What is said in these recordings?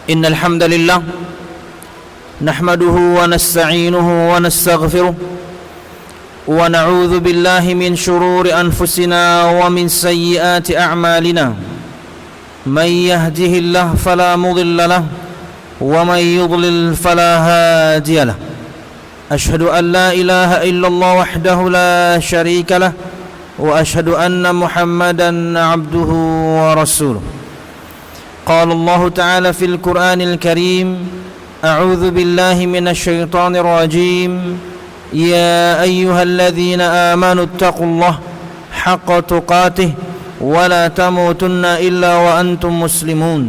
إن الحمد لله نحمده ونستعينه ونستغفره ونعوذ بالله من شرور أنفسنا ومن سيئات أعمالنا من يهده الله فلا مضل له ومن يضلل فلا هادي له أشهد أن لا إله إلا الله وحده لا شريك له وأشهد أن محمدا عبده ورسوله قال الله تعالى في القرآن الكريم أعوذ بالله من الشيطان الرجيم يا أيها الذين آمنوا اتقوا الله حق تقاته ولا تموتن إلا وأنتم مسلمون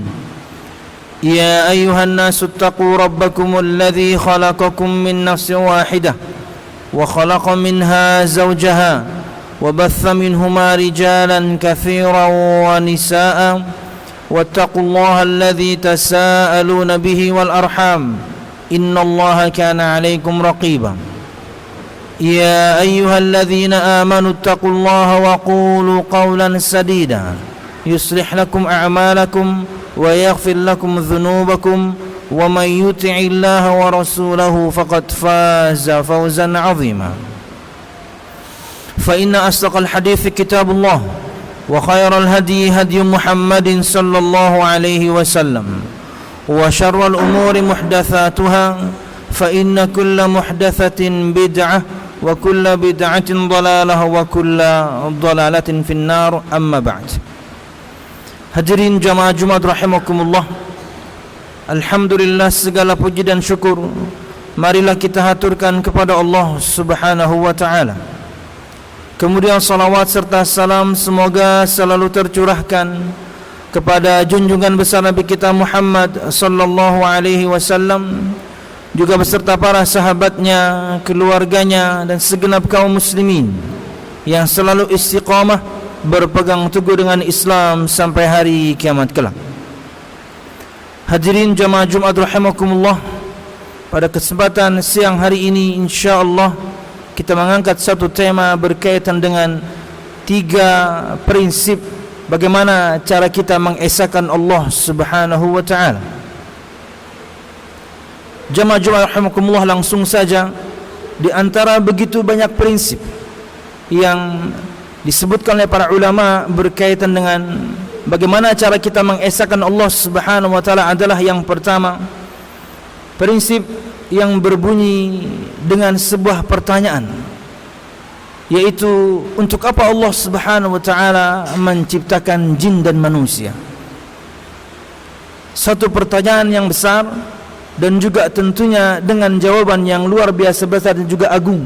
يا أيها الناس اتقوا ربكم الذي خلقكم من نفس واحدة وخلق منها زوجها وبث منهما رجالا كثيرا ونساء واتقوا الله الذي تساءلون به والأرحام إن الله كان عليكم رقيبا يا أيها الذين آمنوا اتقوا الله وقولوا قولا سديدا يصلح لكم أعمالكم ويغفر لكم ذنوبكم ومن يطع الله ورسوله فقد فاز فوزا عظيما فإن أصدق الحديث كتاب الله وخير الهدي هدي محمد صلى الله عليه وسلم وشر الأمور محدثاتها فإن كل محدثة بدعة وكل بدعة ضلالة وكل ضلالة في النار أما بعد. Hadirin jamaah Jumat rahimakumullah, alhamdulillah segala puji dan syukur marilah kita haturkan kepada Allah Subhanahu wa taala. Kemudian salawat serta salam semoga selalu tercurahkan kepada junjungan besar Nabi kita Muhammad sallallahu alaihi wasallam, juga beserta para sahabatnya, keluarganya dan segenap kaum muslimin yang selalu istiqamah berpegang teguh dengan Islam sampai hari kiamat kelak. Hadirin jamaah Jumat rahimakumullah, pada kesempatan siang hari ini insyaallah kita mengangkat satu tema berkaitan dengan 3 prinsip bagaimana cara kita mengesahkan Allah Subhanahu wa taala. Jamaah Jumat rahimakumullah, langsung saja di antara begitu banyak prinsip yang disebutkan oleh para ulama berkaitan dengan bagaimana cara kita mengesahkan Allah Subhanahu wa taala adalah yang pertama, prinsip yang berbunyi dengan sebuah pertanyaan, yaitu untuk apa Allah Subhanahu wa taala menciptakan jin dan manusia. Satu pertanyaan yang besar dan juga tentunya dengan jawaban yang luar biasa besar dan juga agung.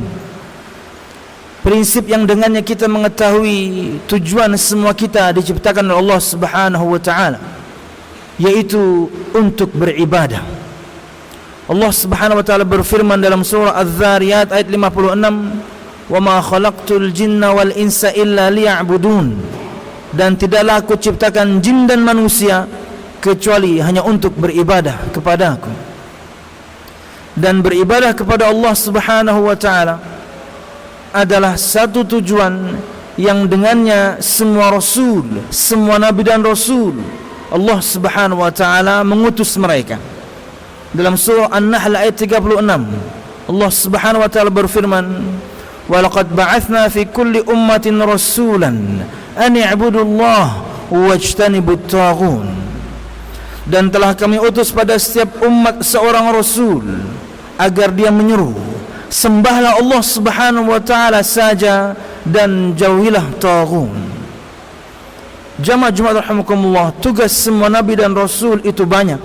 Prinsip yang dengannya kita mengetahui tujuan semua kita diciptakan oleh Allah Subhanahu wa taala, yaitu untuk beribadah. Allah Subhanahu wa taala berfirman dalam surah Az-Zariyat ayat 56, "Wa ma khalaqtul jinna wal insa illa liya'budun." Dan tidaklah aku ciptakan jin dan manusia kecuali hanya untuk beribadah kepada-Aku. Dan beribadah kepada Allah Subhanahu wa taala adalah satu tujuan yang dengannya semua rasul, semua nabi dan rasul Allah Subhanahu wa taala mengutus mereka. Dalam surah An-Nahl ayat 36, Allah Subhanahu wa taala berfirman, "Wa laqad ba'atsna fi kulli ummatin rasulan an i'budullaha wajtanibut taghun." Dan telah kami utus pada setiap umat seorang rasul agar dia menyeru, sembahlah Allah Subhanahu wa taala saja dan jauhilah taghut. Jamaah Jumat rahimakumullah, tugas semua nabi dan rasul itu banyak,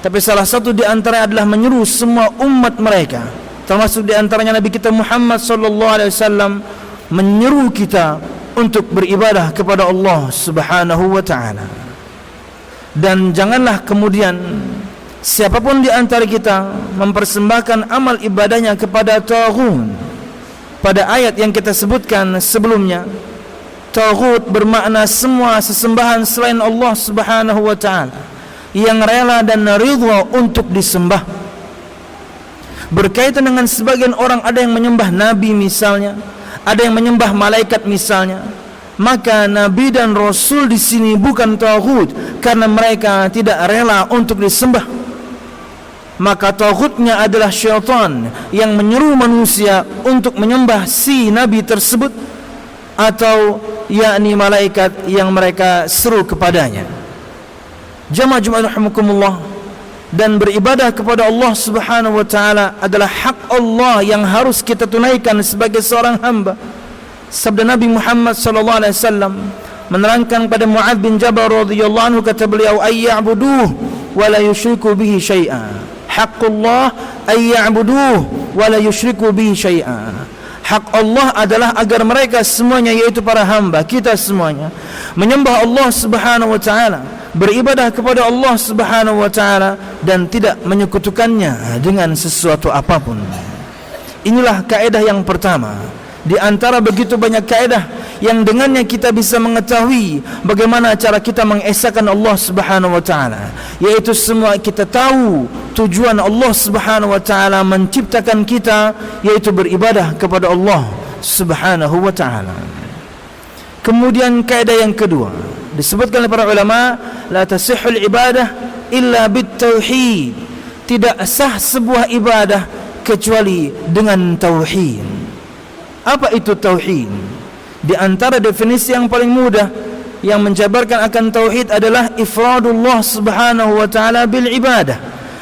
tapi salah satu di antaranya adalah menyeru semua umat mereka, termasuk di antaranya Nabi kita Muhammad sallallahu alaihi wasallam, menyeru kita untuk beribadah kepada Allah Subhanahu wa taala. Dan janganlah kemudian siapapun di antara kita mempersembahkan amal ibadahnya kepada taghut. Pada ayat yang kita sebutkan sebelumnya, taghut bermakna semua sesembahan selain Allah Subhanahu wa taala yang rela dan ridha untuk disembah. Berkaitan dengan sebagian orang, ada yang menyembah nabi misalnya, ada yang menyembah malaikat misalnya, maka Nabi dan Rasul di sini bukan taghut karena mereka tidak rela untuk disembah. Maka taghutnya adalah syaitan yang menyeru manusia untuk menyembah si Nabi tersebut, atau yakni malaikat yang mereka seru kepadanya. Jamaah rahimakumullah, dan beribadah kepada Allah Subhanahu wa taala adalah hak Allah yang harus kita tunaikan sebagai seorang hamba. Sabda Nabi Muhammad sallallahu alaihi wasallam menerangkan pada Mu'adz bin Jabal radhiyallahu anhu, kata beliau, ayya'buduh wa la yusyriku bihi syai'a. Haqqullah ayya'buduh wa la yusyriku bihi syai'a. Hak Allah adalah agar mereka semuanya, yaitu para hamba, kita semuanya, menyembah Allah Subhanahu wa taala, beribadah kepada Allah Subhanahu wa taala dan tidak menyekutukannya dengan sesuatu apapun. Inilah kaidah yang pertama di antara begitu banyak kaidah yang dengannya kita bisa mengetahui bagaimana cara kita mengesahkan Allah Subhanahu wa taala, yaitu semua kita tahu tujuan Allah Subhanahu wa taala menciptakan kita, yaitu beribadah kepada Allah Subhanahu wa taala. Kemudian kaidah yang kedua disebutkan oleh para ulama, la tasihhul ibadah illa bitauhid. Tidak sah sebuah ibadah kecuali dengan tauhid. Apa itu tauhid? Di antara definisi yang paling mudah yang menjabarkan akan tauhid adalah ifradullah Subhanahu wa taala bil ibadah,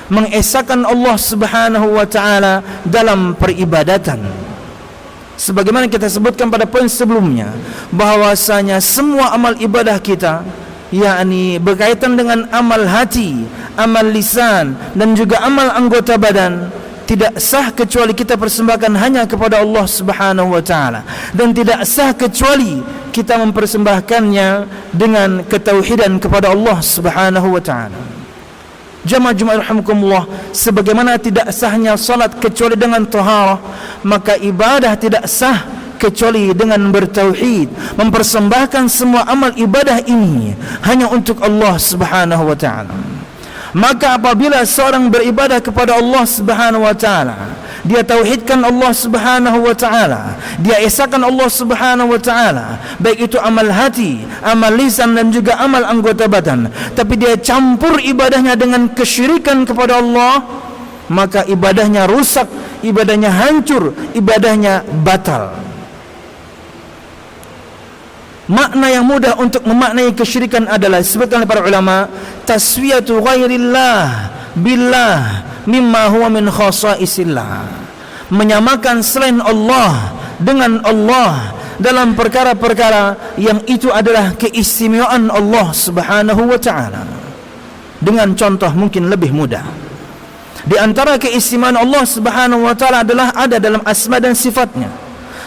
mengesahkan Allah Subhanahu wa taala dalam peribadatan. Sebagaimana kita sebutkan pada poin sebelumnya, bahwasanya semua amal ibadah kita, yakni berkaitan dengan amal hati, amal lisan dan juga amal anggota badan, tidak sah kecuali kita persembahkan hanya kepada Allah Subhanahu wa taala, dan tidak sah kecuali kita mempersembahkannya dengan ketauhidan kepada Allah Subhanahu wa taala. Jamaah rahimakumullah, sebagaimana tidak sahnya salat kecuali dengan taharah, maka ibadah tidak sah kecuali dengan bertauhid, mempersembahkan semua amal ibadah ini hanya untuk Allah Subhanahu wa taala. Maka apabila seorang beribadah kepada Allah Subhanahu wa taala, dia tauhidkan Allah Subhanahu wa taala, dia esahkan Allah Subhanahu wa taala, baik itu amal hati, amal lisan dan juga amal anggota badan, tapi dia campur ibadahnya dengan kesyirikan kepada Allah, maka ibadahnya rusak, ibadahnya hancur, ibadahnya batal. Makna yang mudah untuk memaknai kesyirikan adalah disebutkan oleh para ulama, taswiyatu ghairillah billah mimma huwa min khasaisillah. Menyamakan selain Allah dengan Allah dalam perkara-perkara yang itu adalah keistimewaan Allah Subhanahu wa taala. Dengan contoh mungkin lebih mudah. Di antara keistimewaan Allah Subhanahu wa taala adalah ada dalam asma dan sifatnya.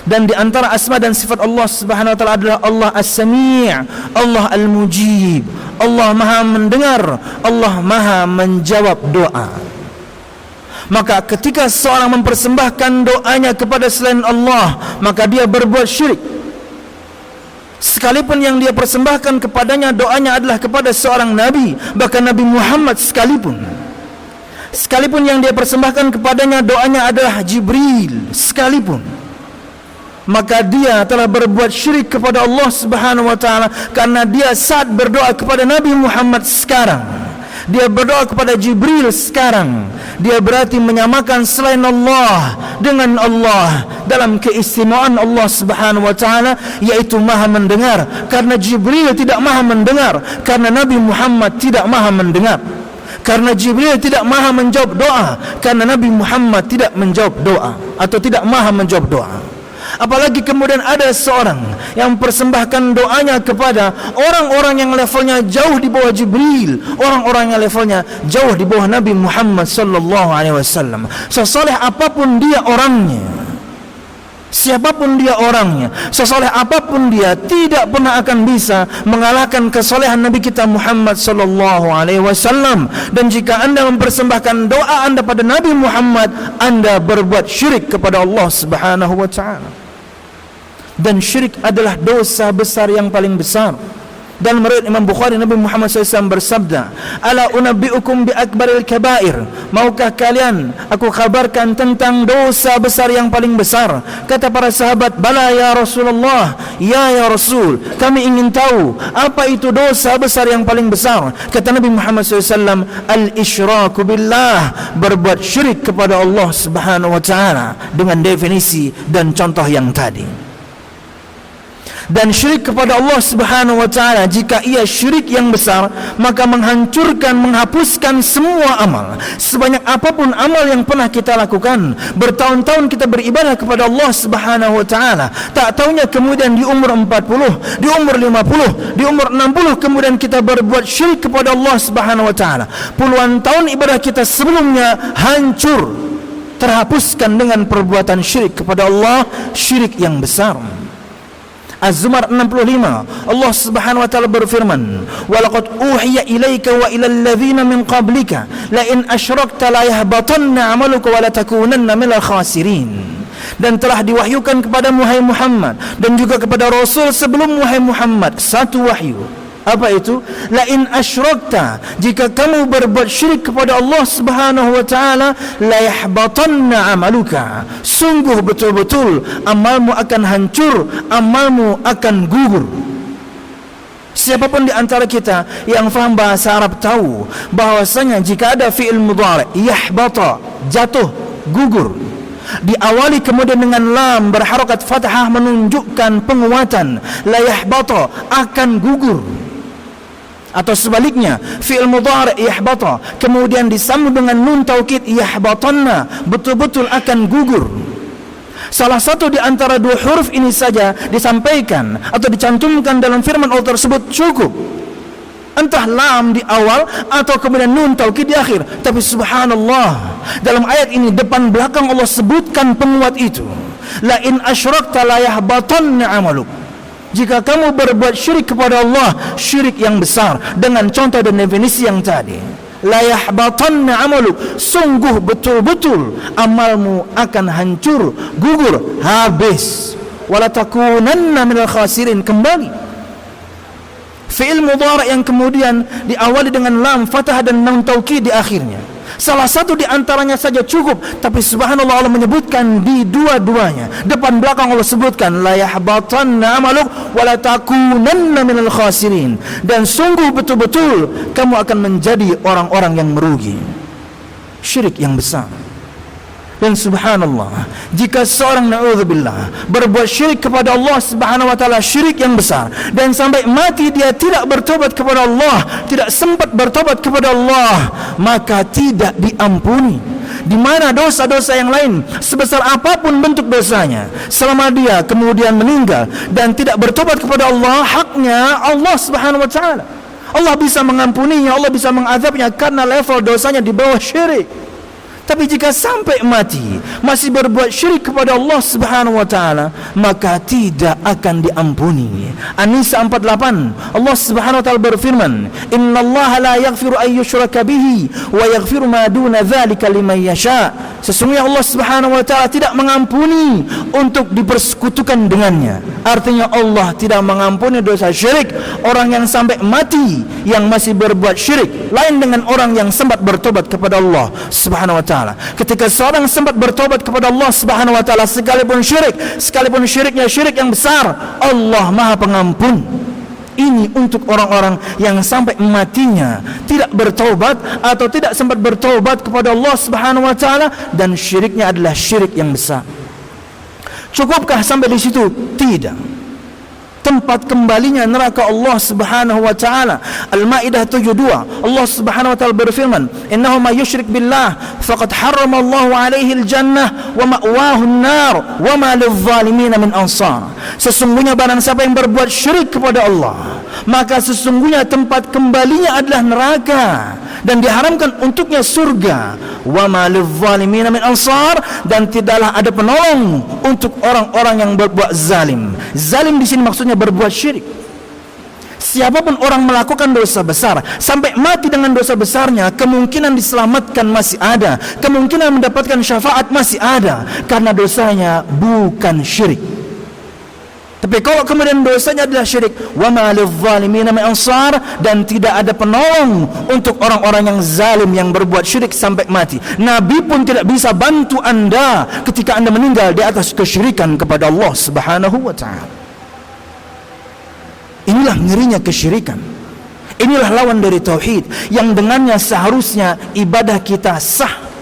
Dan di antara asma dan sifat Allah Subhanahu wa taala adalah Allah As-Sami', Allah Al-Mujib, Allah Maha mendengar, Allah Maha menjawab doa. Maka ketika seorang mempersembahkan doanya kepada selain Allah, maka dia berbuat syirik. Sekalipun yang dia persembahkan kepadanya doanya adalah kepada seorang nabi, bahkan Nabi Muhammad sekalipun yang dia persembahkan kepadanya doanya adalah Jibril sekalipun, maka dia telah berbuat syirik kepada Allah Subhanahu wa taala, karena dia saat berdoa kepada Nabi Muhammad sekarang, dia berdoa kepada Jibril sekarang, dia berarti menyamakan selain Allah dengan Allah dalam keistimewaan Allah Subhanahu wa taala, yaitu Maha mendengar, karena Jibril tidak Maha mendengar, karena Nabi Muhammad tidak Maha mendengar. Karena Jibril tidak Maha menjawab doa, karena Nabi Muhammad tidak menjawab doa atau tidak Maha menjawab doa. Apalagi kemudian ada seorang yang mempersembahkan doanya kepada orang-orang yang levelnya jauh di bawah Jibril, orang-orang yang levelnya jauh di bawah Nabi Muhammad sallallahu alaihi wasallam. Sesoleh apapun dia orangnya, siapapun dia orangnya, sesoleh apapun dia, tidak pernah akan bisa mengalahkan kesolehan Nabi kita Muhammad sallallahu alaihi wasallam. Dan jika anda mempersembahkan doa anda pada Nabi Muhammad, anda berbuat syirik kepada Allah Subhanahu wa taala. Dan syirik adalah dosa besar yang paling besar. Dan menurut Imam Bukhari, Nabi Muhammad SAW bersabda, "Ala unabbi'ukum bi akbaril kabair." Maukah kalian aku kabarkan tentang dosa besar yang paling besar? Kata para sahabat, "Bala ya Rasulullah." Ya Rasul, kami ingin tahu apa itu dosa besar yang paling besar. Kata Nabi Muhammad SAW, "Al-isyraku billah." Berbuat syirik kepada Allah Subhanahu wa ta'ala, dengan definisi dan contoh yang tadi. Dan syirik kepada Allah Subhanahu wa ta'ala, jika ia syirik yang besar, maka menghancurkan, menghapuskan semua amal. Sebanyak apapun amal yang pernah kita lakukan, bertahun-tahun kita beribadah kepada Allah Subhanahu wa ta'ala, tak taunya kemudian di umur 40, di umur 50, di umur 60 kemudian kita berbuat syirik kepada Allah Subhanahu wa ta'ala. Puluhan tahun ibadah kita sebelumnya hancur, terhapuskan dengan perbuatan syirik kepada Allah, syirik yang besar. Az-Zumar 65, Allah Subhanahu wa ta'ala berfirman, "Walaqad uhiya ilaika wa ilal ladzina min qablika la in asyrakta la yahbatanna 'amaluka wa la takunanna minal khasirin." Dan telah diwahyukan kepada Muhammad dan juga kepada Rasul sebelum Muhammad satu wahyu. Apa itu? La in asyrakta, jika kamu berbuat syirik kepada Allah Subhanahu wa ta'ala, la yahbatanna amaluka, sungguh betul-betul amalmu akan hancur, amalmu akan gugur. Siapapun di antara kita yang faham bahasa Arab tahu bahwasanya jika ada fi'il mudhari' yahbata, jatuh, gugur, diawali kemudian dengan lam berharakat fathah menunjukkan penguatan, la yahbata, akan gugur. Atau sebaliknya, fi'il mudhari' yahbata kemudian disambung dengan nun taukid yahbatanna, betul-betul akan gugur. Salah satu di antara dua huruf ini saja disampaikan atau dicantumkan dalam firman Allah tersebut cukup. Entah lam di awal atau kemudian nun taukid di akhir. Tapi subhanallah, dalam ayat ini depan belakang Allah sebutkan penguat itu. La in asyrakta la yahbatanna amaluk. Jika kamu berbuat syirik kepada Allah, syirik yang besar, dengan contoh dan definisi yang tadi, la yahbatanna amaluk, sungguh betul-betul amalmu akan hancur, gugur, habis. Wala takunanna minal khasirin, kembali. Fi'il mudhari' yang kemudian diawali dengan lam fathah dan nun taukid di akhirnya. Salah satu di antaranya saja cukup, tapi subhanallah Allah menyebutkan di dua-duanya. Depan belakang Allah sebutkan la yahbatanna amaluk wa la takunanna minal khasirin. Dan sungguh betul-betul kamu akan menjadi orang-orang yang merugi. Syirik yang besar. Dan subhanallah, jika seorang na'udzubillah berbuat syirik kepada Allah Subhanahu wa ta'ala, syirik yang besar, dan sampai mati dia tidak bertobat kepada Allah, tidak sempat bertobat kepada Allah, maka tidak diampuni. Di mana dosa-dosa yang lain sebesar apapun bentuk dosanya, selama dia kemudian meninggal dan tidak bertobat kepada Allah, haknya Allah Subhanahu wa ta'ala. Allah bisa mengampuninya, Allah bisa mengazabnya karena level dosanya di bawah syirik. Tapi jika sampai mati masih berbuat syirik kepada Allah Subhanahu wa ta'ala, maka tidak akan diampuni. An-Nisa 48, Allah Subhanahu wa ta'ala berfirman, "Innallaha la yaghfiru an yushraka bihi wa yaghfiru ma duna dzalika liman yasha." Sesungguhnya Allah Subhanahu wa ta'ala tidak mengampuni untuk dipersekutukan dengannya. Artinya Allah tidak mengampuni dosa syirik orang yang sampai mati yang masih berbuat syirik, lain dengan orang yang sempat bertobat kepada Allah Subhanahu wa ta'ala. Ketika seorang sempat bertobat kepada Allah Subhanahu wa ta'ala, sekalipun syiriknya syirik yang besar, Allah Maha Pengampun. Ini untuk orang-orang yang sampai matinya tidak bertobat atau tidak sempat bertobat kepada Allah Subhanahu wa ta'ala dan syiriknya adalah syirik yang besar. Cukupkah sampai di situ? Tidak. Tempat kembalinya neraka Allah Subhanahu wa ta'ala. Al-Maidah 72, Allah Subhanahu wa ta'ala berfirman, "Innahu may yusyrik billah faqad harrama Allahu 'alaihi al-jannah wa ma'wahu an-nar wa ma lidh-dhalimin min ansar." Sesungguhnya barang siapa yang berbuat syirik kepada Allah, maka sesungguhnya tempat kembalinya adalah neraka dan diharamkan untuknya surga. Wa ma lidh-dhalimin min ansar, dan tidaklah ada penolong untuk orang-orang yang berbuat zalim. Zalim di sini maksudnya berbuat syirik. Siapapun orang melakukan dosa besar sampai mati dengan dosa besarnya, kemungkinan diselamatkan masih ada, kemungkinan mendapatkan syafaat masih ada, karena dosanya bukan syirik. Tapi kalau kemudian dosanya adalah syirik, wa ma lidh-dhalimina min ansar, dan tidak ada penolong untuk orang-orang yang zalim yang berbuat syirik sampai mati. Nabi pun tidak bisa bantu Anda ketika Anda meninggal di atas kesyirikan kepada Allah Subhanahu wa taala. Inilah ngerinya kesyirikan. Inilah lawan dari tauhid yang dengannya seharusnya ibadah kita sah.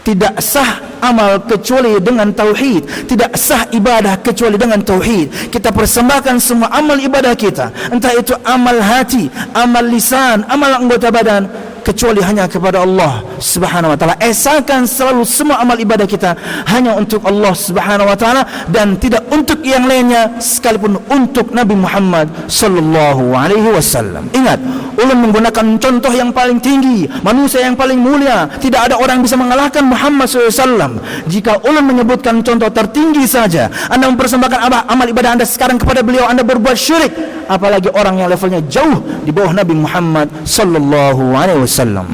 Tidak sah amal kecuali dengan tauhid. Tidak sah ibadah kecuali dengan tauhid. Kita persembahkan semua amal ibadah kita, entah itu amal hati, amal lisan, amal anggota badan, kecuali hanya kepada Allah Subhanahu wa taala. Esakan selalu semua amal ibadah kita hanya untuk Allah Subhanahu wa taala dan tidak untuk yang lainnya, sekalipun untuk Nabi Muhammad sallallahu alaihi wasallam. Ingat, ulun menggunakan contoh yang paling tinggi, manusia yang paling mulia. Tidak ada orang bisa mengalahkan Muhammad SAW. Jika ulun menyebutkan contoh tertinggi saja, Anda mempersembahkan amal ibadah Anda sekarang kepada beliau, Anda berbuat syirik. Apalagi orang yang levelnya jauh di bawah Nabi Muhammad sallallahu alaihi wasallam.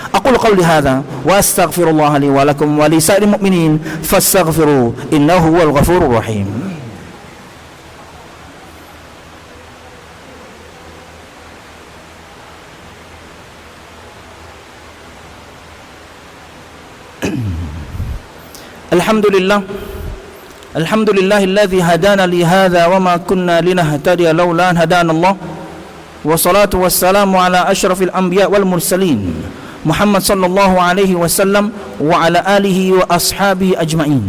Aqulu qawli hadza wa astaghfirullah li wa lakum wa li sa'iril mu'minin fastaghfiru innahu huwal ghafurur rahim. Alhamdulillahilladzi hadana li hadza wa ma kunna linahtadiya laula an hadana Allah. Wassalatu wassalamu ala asyrafil anbiya wal mursalin Muhammad sallallahu alaihi wasallam wa ala alihi wa ashabihi ajma'in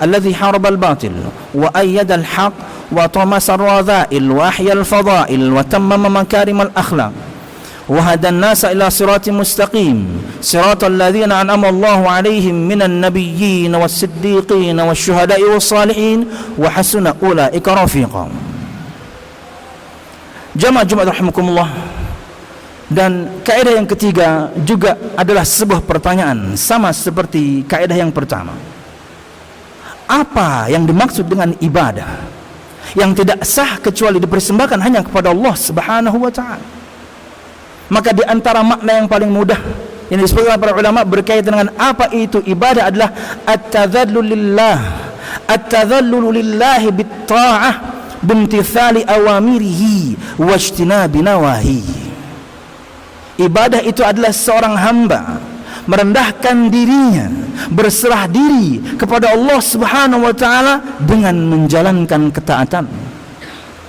alladzi haraba al-batil wa ayyada al-haq wa tamasa ar-radha'il wa ahya al-fada'il wa tammama makarim al-akhlaq وهدى الناس إلى صراط مستقيم صراط الذين أنعم الله عليهم من النبيين والصديقين والشهداء والصالحين وحسن أولئك رفيقا. Jamaah Jumat rahimakumullah. Dan kaidah yang ketiga juga adalah sebuah pertanyaan, sama seperti kaidah yang pertama. Apa yang dimaksud dengan ibadah yang tidak sah kecuali dipersembahkan hanya kepada Allah Subhanahu wa taala? Maka di antara makna yang paling mudah yang disebutkan para ulama berkaitan dengan apa itu ibadah adalah at-tadhallul lillah, at-tadhallul lillahi bit-ta'ah bimtithali awamirihi wajtinabi nawahihi. Ibadah itu adalah seorang hamba merendahkan dirinya, berserah diri kepada Allah Subhanahu wa taala dengan menjalankan ketaatan,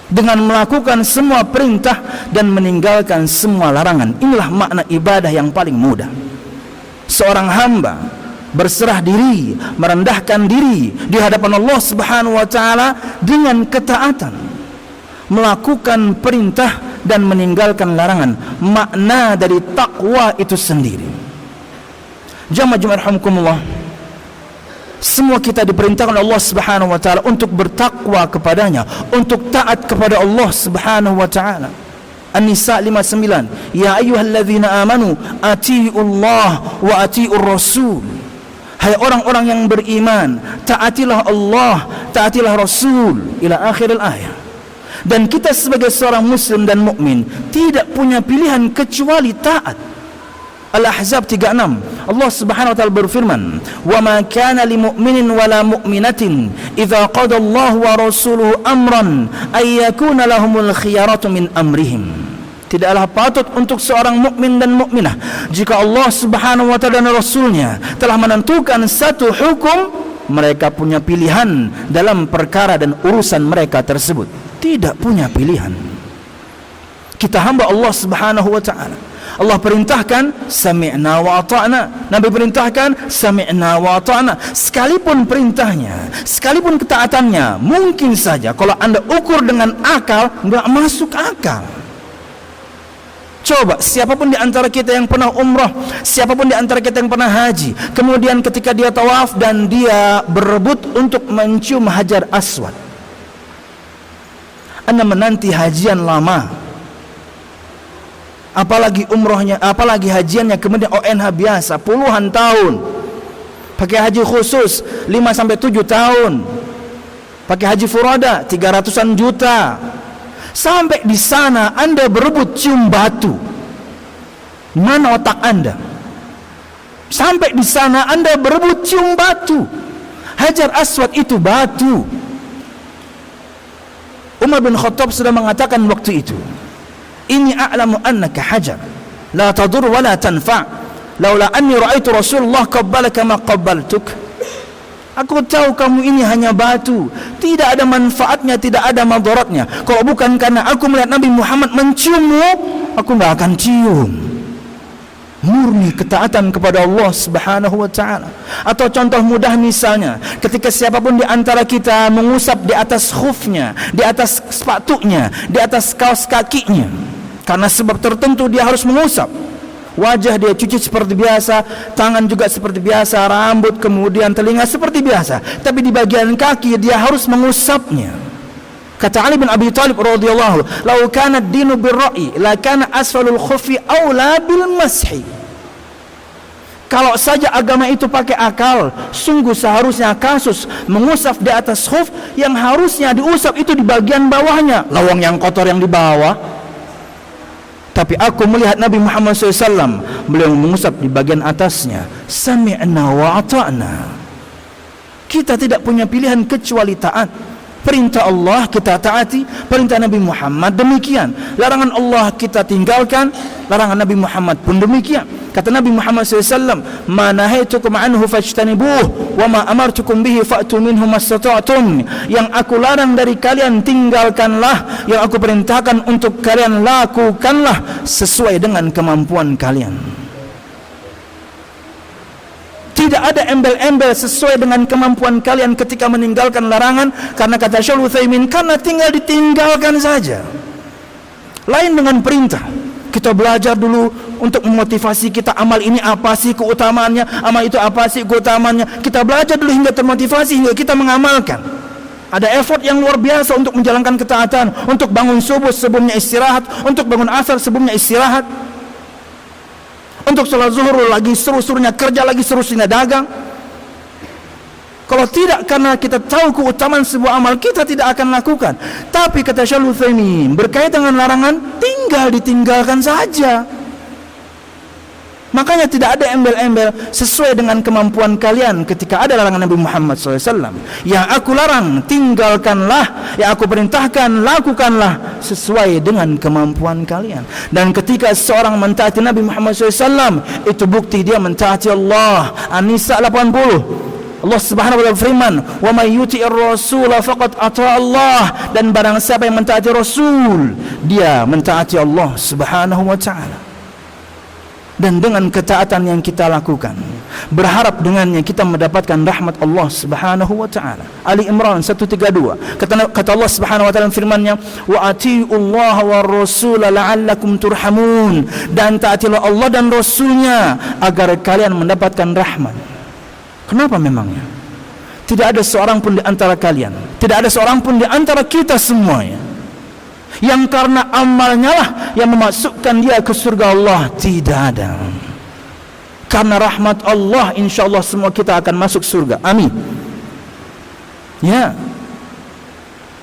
dengan melakukan semua perintah dan meninggalkan semua larangan. Inilah makna ibadah yang paling mudah. Seorang hamba berserah diri, merendahkan diri di hadapan Allah Subhanahu wa taala dengan ketaatan, melakukan perintah dan meninggalkan larangan. Makna dari takwa itu sendiri. Jamaah Jumat rahimakumullah, semua kita diperintahkan Allah Subhanahu wa taala untuk bertakwa kepadanya, untuk taat kepada Allah Subhanahu wa taala. An-Nisa 59, ya ayyuhalladzina amanu atiiullah wa atiiur rasul. Hai orang-orang yang beriman, taatilah Allah, taatilah Rasul, ila akhiril ayat. Dan kita sebagai seorang muslim dan mukmin tidak punya pilihan kecuali taat. Al-Ahzab 36, Allah Subhanahu wa taala berfirman, "Wa ma kana lil mu'minin wa la mu'minatin idza qada Allahu wa rasuluhu amran ay yakuna lahumul khiyaratu min amrihim." Tidaklah patut untuk seorang mukmin dan mukminah jika Allah Subhanahu wa taala dan Rasulnya telah menentukan satu hukum, mereka punya pilihan dalam perkara dan urusan mereka tersebut. Tidak punya pilihan. Kita hamba Allah Subhanahu wa taala. Allah perintahkan sami'na wa ata'na. Nabi perintahkan sami'na wa ata'na. Sekalipun perintahnya, sekalipun ketaatannya, mungkin saja kalau Anda ukur dengan akal, enggak masuk akal. Coba siapapun di antara kita yang pernah umrah, siapapun di antara kita yang pernah haji, kemudian ketika dia tawaf dan dia berebut untuk mencium Hajar Aswad, Anda menanti hajian lama, apalagi umrohnya, apalagi hajiannya kemudian ONH biasa puluhan tahun, pakai haji khusus 5-7 tahun, pakai haji furada 300-an juta. Sampai di sana Anda berebut cium batu, mana otak Anda? Sampai di sana Anda berebut cium batu. Hajar Aswad itu batu. Umar bin Khattab sudah mengatakan waktu itu, "Inni a'lamu annaka hajar, la tadur wa la tanfa', laula anni ra'aitu Rasulullah qabbalaka ma qabbaltuk." Aku tahu kamu ini hanya batu, tidak ada manfaatnya, tidak ada madaratnya. Kalau bukan karena aku melihat Nabi Muhammad menciummu, aku enggak akan cium. Murni ketaatan kepada Allah Subhanahu wa ta'ala. Atau contoh mudah misalnya, ketika siapapun di antara kita mengusap di atas khufnya, di atas sepatunya, di atas kaos kakinya, karena sebab tertentu dia harus mengusap. Wajah dia cuci seperti biasa, tangan juga seperti biasa, rambut, kemudian telinga seperti biasa, tapi di bagian kaki dia harus mengusapnya. Kata Ali bin Abi Thalib radhiyallahu, "Lau kana ad-dinu bir-ra'yi, la kana asfalul khufi aula bil mashi." Kalau saja agama itu pakai akal, sungguh seharusnya kasus mengusap di atas khuf yang harusnya diusap itu di bagian bawahnya, lawang yang kotor yang di bawah. Tapi aku melihat Nabi Muhammad SAW, beliau mengusap di bagian atasnya. Sami'na wa ata'na. Kita tidak punya pilihan kecuali taat. Perintah Allah kita taati, perintah Nabi Muhammad demikian. Larangan Allah kita tinggalkan, larangan Nabi Muhammad pun demikian. Kata Nabi Muhammad SAW, "Ma nahaitukum anhu fajtanibuh, wa ma amartukum bihi fa'tu minhu mastata'tum." Yang aku larang dari kalian tinggalkanlah, yang aku perintahkan untuk kalian lakukanlah sesuai dengan kemampuan kalian. Tidak ada embel-embel, sesuai dengan kemampuan kalian ketika meninggalkan larangan. Karena kata Syekh Utsaimin, karena tinggal ditinggalkan saja. Lain dengan perintah. Kita belajar dulu untuk memotivasi kita, amal ini apa sih keutamaannya, amal itu apa sih keutamaannya. Kita belajar dulu hingga termotivasi, hingga kita mengamalkan. Ada effort yang luar biasa untuk menjalankan ketaatan, untuk bangun subuh sebelumnya istirahat, untuk bangun asar sebelumnya istirahat, untuk sholat zuhur lagi seru-serunya kerja, lagi seru-serunya dagang. Kalau tidak karena kita tahu keutamaan sebuah amal, kita tidak akan lakukan. Tapi kata Syekh Utsaimin, berkaitan dengan larangan, tinggal ditinggalkan saja. Makanya tidak ada embel-embel, sesuai dengan kemampuan kalian. Ketika ada larangan Nabi Muhammad SAW, yang aku larang tinggalkanlah, yang aku perintahkan lakukanlah sesuai dengan kemampuan kalian. Dan ketika seorang mentaati Nabi Muhammad SAW, itu bukti dia mentaati Allah. An-Nisa 80, Allah Subhanahu wa ta'ala firman, "Wa may yuti'ir rasul faqad ata'a Allah." Dan barang siapa yang mentaati Rasul, dia mentaati Allah Subhanahu wa ta'ala. Dan dengan ketaatan yang kita lakukan, berharap dengannya kita mendapatkan rahmat Allah Subhanahu wa ta'ala. Ali Imran 132. Kata Allah Subhanahu wa ta'ala firman-Nya, "Wa atiullaha war rasul la'allakum turhamun." Dan taatilah Allah dan Rasulnya agar kalian mendapatkan rahmat. Kenapa memangnya? Tidak ada seorang pun di antara kalian, tidak ada seorang pun di antara kita semuanya yang karena amalnya lah yang memasukkan dia ke surga Allah. Tidak ada. Karena rahmat Allah, insyaallah semua kita akan masuk surga. Amin. Ya.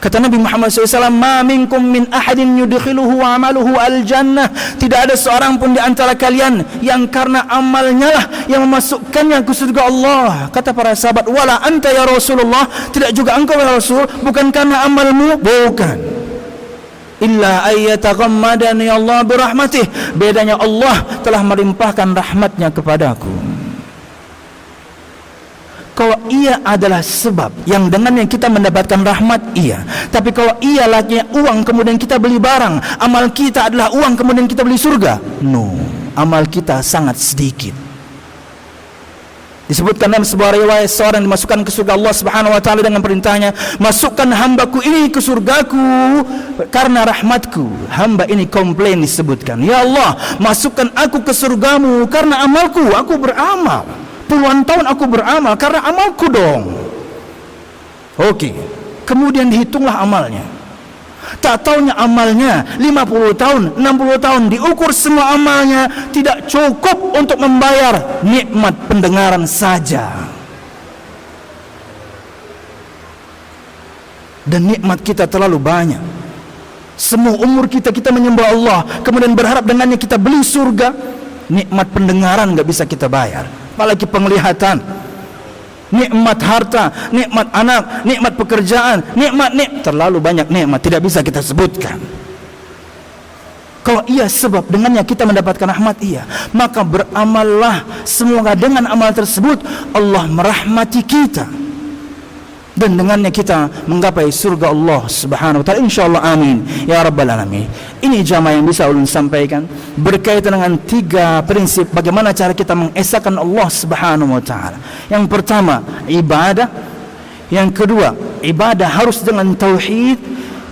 Kata Nabi Muhammad SAW, "Ma minkum min ahadin yudkhiluhu amaluhu al-jannah." Tidak ada seorang pun di antara kalian yang karena amalnya lah yang memasukkannya ke surga Allah. Kata para sahabat, "Wala anta ya Rasulullah." Tidak juga engkau ya Rasul, bukan karena amalmu? Bukan. "Illa ayyataghammadani Allah birahmatih." Bedanya Allah telah melimpahkan rahmatnya kepadaku. Kalau ia adalah sebab yang dengannya kita mendapatkan rahmat, iya. Tapi kalau ia lagi uang kemudian kita beli barang, amal kita adalah uang kemudian kita beli surga, no. Amal kita sangat sedikit. Disebutkan dalam sebuah riwayat, seorang dimasukkan ke surga Allah Subhanahu wa ta'ala dengan perintahnya, "Masukkan hambaku ini ke surgaku karena rahmatku." Hamba ini komplain, disebutkan, "Ya Allah, masukkan aku ke surgamu karena amalku, aku beramal. Puluhan tahun aku beramal karena amalku dong." Oke. Kemudian dihitunglah amalnya. Tak taunya amalnya 50 tahun, 60 tahun, diukur semua amalnya tidak cukup untuk membayar nikmat pendengaran saja. Dan nikmat kita terlalu banyak. Semua umur kita menyembah Allah, kemudian berharap dengannya kita beli surga. Nikmat pendengaran gak bisa kita bayar, apalagi penglihatan. nikmat harta, nikmat anak, nikmat pekerjaan, terlalu banyak nikmat tidak bisa kita sebutkan. Kalau iya sebab dengannya kita mendapatkan rahmat, iya, maka beramallah semoga dengan amal tersebut Allah merahmati kita dan dengannya kita menggapai surga Allah Subhanahu wa taala, insyaallah, amin ya rabbal alamin. Ini jamaah yang bisa ulun sampaikan berkaitan dengan 3 prinsip bagaimana cara kita mengesahkan Allah Subhanahu wa taala. Yang pertama, ibadah. Yang kedua, ibadah harus dengan tauhid.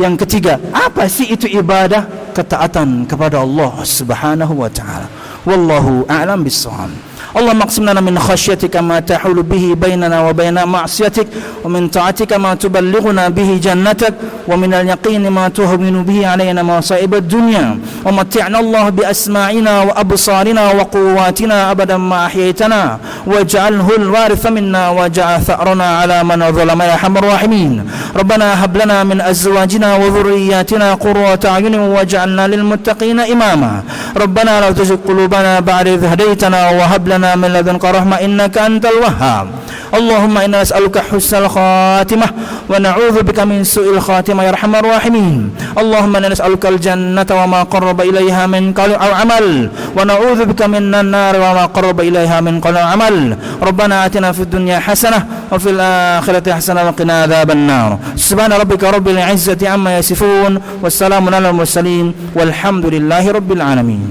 Yang ketiga, apa sih itu ibadah? Ketaatan kepada Allah Subhanahu wa taala. Wallahu a'lam bis-shawab. Allah maqsim lana min khasyatika ma tahulu bihi bainana wa baina ma'siyatik wa min ta'atika ma tuballighuna bihi jannatak wa min al-yaqini ma tuhawwinu bihi alaina masa'ib ad-dunya wa mat'ina Allah bi asma'ina wa absarina wa quwwatina abadan ma ahyaytana waj'alhu al-waritha minna waj'al tha'rana ala man zalama ya arhamar rahimin. Rabbana hab lana min azwajina wa dhurriyyatina qurrata a'yunin waj'alna lil muttaqina imama. Rabbana la tuzigh qulubana ba'da idh hadaytana wa hab lana من لدنك رحمة إنك أنت الوهاب. اللهم إنا نسألك حسن الخاتمة ونعوذ بك من سوء الخاتمة يا أرحم الراحمين. اللهم إنا نسألك الجنة وما قرب إليها من قول أو عمل ونعوذ بك من النار وما قرب إليها من قول أو عمل. ربنا آتنا في الدنيا حسنة وفي الآخرة حسنة وقنا عذاب النار. سبحان ربك رب العزة عما يصفون والسلام على المرسلين والحمد لله رب العالمين.